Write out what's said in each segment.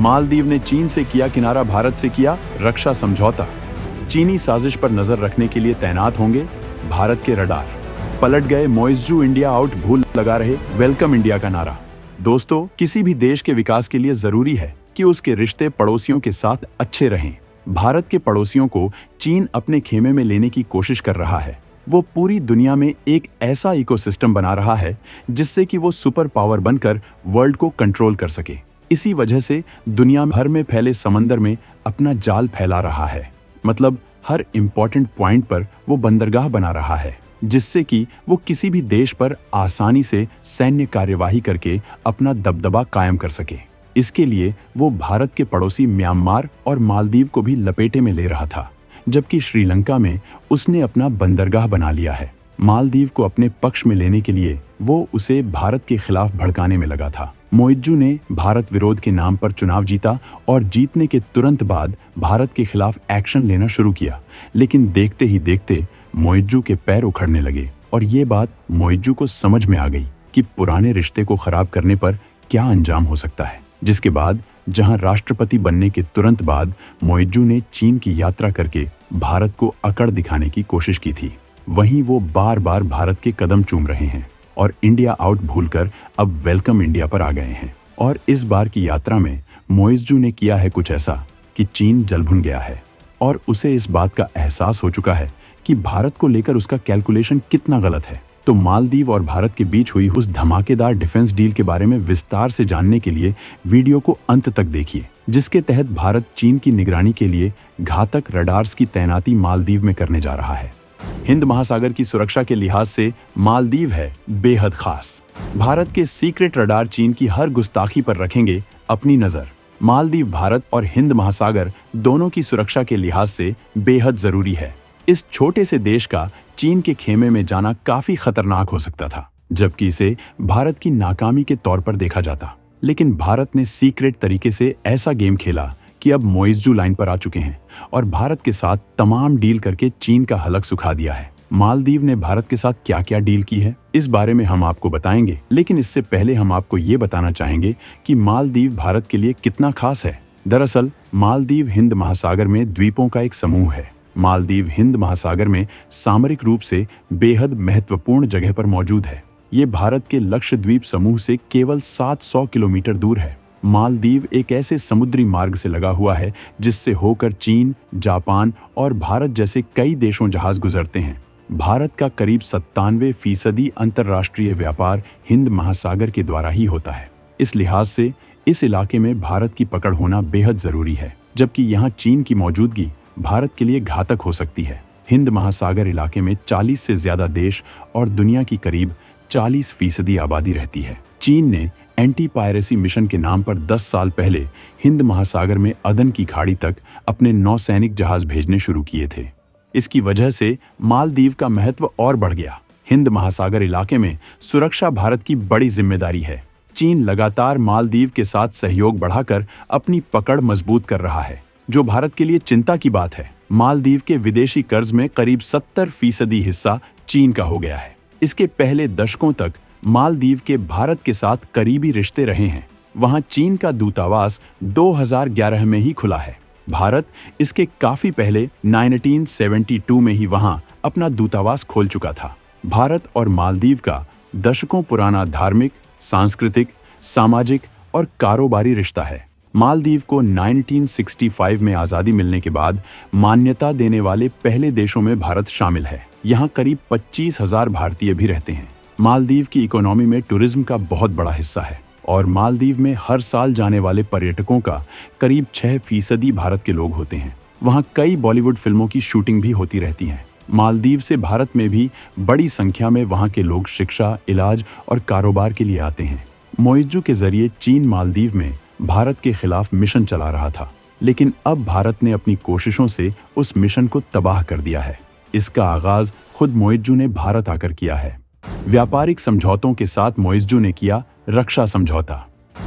मालदीव ने चीन से किया किनारा, भारत से किया रक्षा समझौता। चीनी साजिश पर नजर रखने के लिए तैनात होंगे भारत के रडार। पलट गए मोइज़जू इंडिया आउट, भूल लगा रहे वेलकम इंडिया का नारा। दोस्तों, किसी भी देश के विकास के लिए जरूरी है कि उसके रिश्ते पड़ोसियों के साथ अच्छे रहें। भारत के पड़ोसियों को चीन अपने खेमे में लेने की कोशिश कर रहा है। वो पूरी दुनिया में एक ऐसा इकोसिस्टम बना रहा है जिससे कि वो सुपर पावर बनकर वर्ल्ड को कंट्रोल कर सके। इसी वजह से दुनिया भर में फैले समंदर में अपना जाल फैला रहा है। मतलब हर इंपॉर्टेंट पॉइंट पर वो बंदरगाह बना रहा है, जिससे कि वो किसी भी देश पर आसानी से सैन्य कार्यवाही करके अपना दबदबा कायम कर सके। इसके लिए वो भारत के पड़ोसी म्यांमार और मालदीव को भी लपेटे में ले रहा था, जबकि श्रीलंका में उसने अपना बंदरगाह बना लिया है। मालदीव को अपने पक्ष में लेने के लिए वो उसे भारत के खिलाफ भड़काने में लगा था। मोइज़जू ने भारत विरोध के नाम पर चुनाव जीता और जीतने के तुरंत बाद भारत के खिलाफ एक्शन लेना शुरू किया। लेकिन देखते ही देखते मोइज़जू के पैर उखड़ने लगे और ये बात मोइज़जू को समझ में आ गई कि पुराने रिश्ते को खराब करने पर क्या अंजाम हो सकता है। जिसके बाद जहां राष्ट्रपति बनने के तुरंत बाद मोइज़जू ने चीन की यात्रा करके भारत को अकड़ दिखाने की कोशिश की थी, वहीं वो बार बार भारत के कदम चूम रहे हैं और इंडिया आउट भूलकर अब वेलकम इंडिया पर आ गए हैं। और इस बार की यात्रा में मोइज़जू ने किया है कुछ ऐसा कि चीन जल भुन गया है और उसे इस बात का एहसास हो चुका है कि भारत को लेकर उसका कैलकुलेशन कितना गलत है। तो मालदीव और भारत के बीच हुई उस धमाकेदार डिफेंस डील के बारे में विस्तार से जानने के लिए वीडियो को अंत तक देखिए, जिसके तहत भारत चीन की निगरानी के लिए घातक रडार्स की तैनाती मालदीव में करने जा रहा है। हिंद महासागर की सुरक्षा के लिहाज से मालदीव है बेहद खास। भारत के सीक्रेट रडार चीन की हर गुस्ताखी पर रखेंगे अपनी नजर। मालदीव भारत और हिंद महासागर दोनों की सुरक्षा के लिहाज से बेहद जरूरी है। इस छोटे से देश का चीन के खेमे में जाना काफी खतरनाक हो सकता था, जबकि इसे भारत की नाकामी के तौर पर देखा जाता। लेकिन भारत ने सीक्रेट तरीके से ऐसा गेम खेला कि अब मोइज़जू लाइन पर आ चुके हैं और भारत के साथ तमाम डील करके चीन का हलक सुखा दिया है। मालदीव ने भारत के साथ क्या क्या डील की है, इस बारे में हम आपको बताएंगे। लेकिन इससे पहले हम आपको ये बताना चाहेंगे कि मालदीव भारत के लिए कितना खास है। दरअसल मालदीव हिंद महासागर में द्वीपों का एक समूह है। मालदीव हिंद महासागर में सामरिक रूप से बेहद महत्वपूर्ण जगह पर मौजूद है। ये भारत के लक्षद्वीप समूह से केवल 700 किलोमीटर दूर है। मालदीव एक ऐसे समुद्री मार्ग से लगा हुआ है जिससे होकर चीन, जापान और भारत जैसे कई देशों जहाज गुजरते हैं। भारत का करीब 97% अंतर्राष्ट्रीय व्यापार हिंद महासागर के द्वारा ही होता है। इस लिहाज से इस इलाके में भारत की पकड़ होना बेहद जरूरी है, जबकि यहाँ चीन की मौजूदगी भारत के लिए घातक हो सकती है। हिंद महासागर इलाके में 40 से ज्यादा देश और दुनिया की करीब 40% आबादी रहती है। चीन ने एंटी पायरेसी मिशन के नाम पर 10 साल पहले हिंद महासागर में अदन की खाड़ी तक अपने नौसैनिक जहाज भेजने शुरू किए थे। इसकी वजह से मालदीव का महत्व और बढ़ गया। हिंद महासागर इलाके में सुरक्षा भारत की बड़ी जिम्मेदारी है। चीन लगातार मालदीव के साथ सहयोग बढ़ाकर अपनी पकड़ मजबूत कर रहा है, जो भारत के लिए चिंता की बात है। मालदीव के विदेशी कर्ज में करीब 70% हिस्सा चीन का हो गया है। इसके पहले दशकों तक मालदीव के भारत के साथ करीबी रिश्ते रहे हैं। वहां चीन का दूतावास 2011 में ही खुला है। भारत इसके काफी पहले 1972 में ही वहां अपना दूतावास खोल चुका था। भारत और मालदीव का दशकों पुराना धार्मिक, सांस्कृतिक, सामाजिक और कारोबारी रिश्ता है। मालदीव को 1965 में आजादी मिलने के बाद मान्यता देने वाले पहले देशों में भारत शामिल है। यहाँ करीब 25,000 भारतीय भी रहते हैं। मालदीव की इकोनॉमी में टूरिज्म का बहुत बड़ा हिस्सा है और मालदीव में हर साल जाने वाले पर्यटकों का करीब 6% भारत के लोग होते हैं। वहाँ कई बॉलीवुड फिल्मों की शूटिंग भी होती रहती है। मालदीव से भारत में भी बड़ी संख्या में वहाँ के लोग शिक्षा, इलाज और कारोबार के लिए आते हैं। मोइज़जू के जरिए चीन मालदीव में भारत के खिलाफ मिशन चला रहा था, लेकिन अब भारत ने अपनी कोशिशों से उस मिशन को तबाह कर दिया है। इसका आगाज खुद मोइज़जू ने भारत आकर किया है। व्यापारिक समझौतों के साथ मोइज़जू ने किया रक्षा समझौता।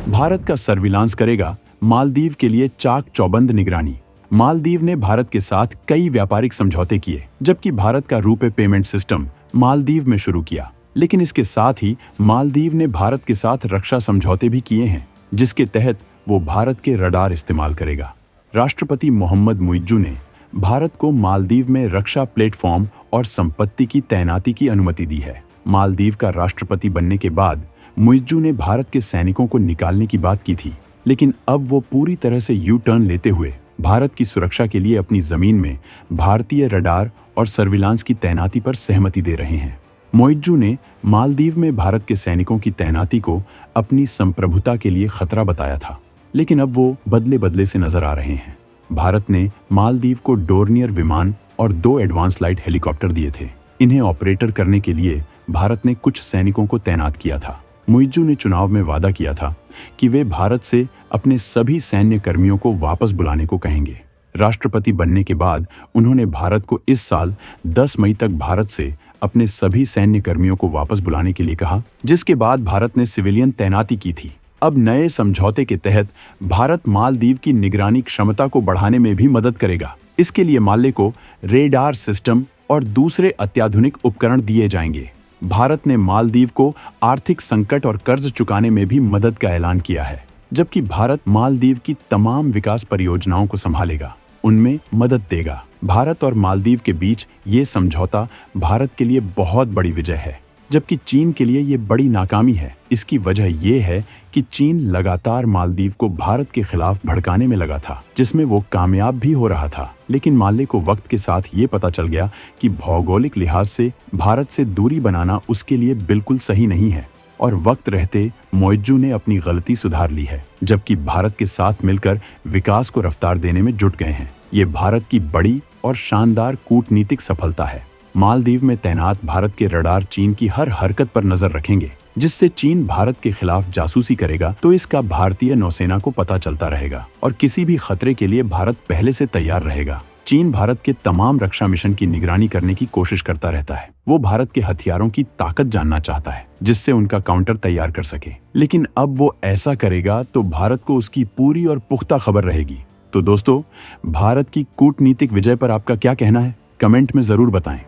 भारत का सर्विलांस करेगा मालदीव के लिए चाक चौबंद निगरानी। मालदीव ने भारत के साथ कई व्यापारिक समझौते किए, जबकि भारत का रुपे पेमेंट सिस्टम मालदीव में शुरू किया। लेकिन इसके साथ ही मालदीव ने भारत के साथ रक्षा समझौते भी किए हैं, जिसके तहत वो भारत के रडार इस्तेमाल करेगा। राष्ट्रपति मोहम्मद मुइज्जू ने भारत को मालदीव में रक्षा प्लेटफॉर्म और संपत्ति की तैनाती की अनुमति दी है। मालदीव का राष्ट्रपति बनने के बाद मुइज्जू ने भारत के सैनिकों को निकालने की बात की थी, लेकिन अब वो पूरी तरह से यू टर्न लेते हुए भारत की सुरक्षा के लिए अपनी जमीन में भारतीय रडार और सर्विलांस की तैनाती पर सहमति दे रहे हैं। मुइज्जू ने मालदीव में भारत के सैनिकों की तैनाती को अपनी संप्रभुता के लिए खतरा बताया था, लेकिन अब वो बदले बदले से नजर आ रहे हैं। भारत ने मालदीव को डोर्नियर विमान और 2 एडवांस लाइट हेलीकॉप्टर दिए थे। इन्हें ऑपरेटर करने के लिए भारत ने कुछ सैनिकों को तैनात किया था। मुइज्जू ने चुनाव में वादा किया था कि वे भारत से अपने सभी सैन्य कर्मियों को वापस बुलाने को कहेंगे। राष्ट्रपति बनने के बाद उन्होंने भारत को इस साल 10 मई तक भारत से अपने सभी सैन्य कर्मियों को वापस बुलाने के लिए कहा, जिसके बाद भारत ने सिविलियन तैनाती की थी। अब नए समझौते के तहत भारत मालदीव की निगरानी क्षमता को बढ़ाने में भी मदद करेगा। इसके लिए माले को रेडार सिस्टम और दूसरे अत्याधुनिक उपकरण दिए जाएंगे। भारत ने मालदीव को आर्थिक संकट और कर्ज चुकाने में भी मदद का ऐलान किया है, जबकि भारत मालदीव की तमाम विकास परियोजनाओं को संभालेगा, उनमें मदद देगा। भारत और मालदीव के बीच ये समझौता भारत के लिए बहुत बड़ी विजय है, जबकि चीन के लिए ये बड़ी नाकामी है। इसकी वजह ये है कि चीन लगातार मालदीव को भारत के खिलाफ भड़काने में लगा था, जिसमें वो कामयाब भी हो रहा था। लेकिन माले को वक्त के साथ ये पता चल गया कि भौगोलिक लिहाज से भारत से दूरी बनाना उसके लिए बिल्कुल सही नहीं है, और वक्त रहते मुइज्जू ने अपनी गलती सुधार ली है, जबकि भारत के साथ मिलकर विकास को रफ्तार देने में जुट गए हैं। ये भारत की बड़ी और शानदार कूटनीतिक सफलता है। मालदीव में तैनात भारत के रडार चीन की हर हरकत पर नजर रखेंगे, जिससे चीन भारत के खिलाफ जासूसी करेगा तो इसका भारतीय नौसेना को पता चलता रहेगा और किसी भी खतरे के लिए भारत पहले से तैयार रहेगा। चीन भारत के तमाम रक्षा मिशन की निगरानी करने की कोशिश करता रहता है। वो भारत के हथियारों की ताकत जानना चाहता है, जिससे उनका काउंटर तैयार कर सके। लेकिन अब वो ऐसा करेगा तो भारत को उसकी पूरी और पुख्ता खबर रहेगी। तो दोस्तों, भारत की कूटनीतिक विजय पर आपका क्या कहना है? कमेंट में जरूर बताएं।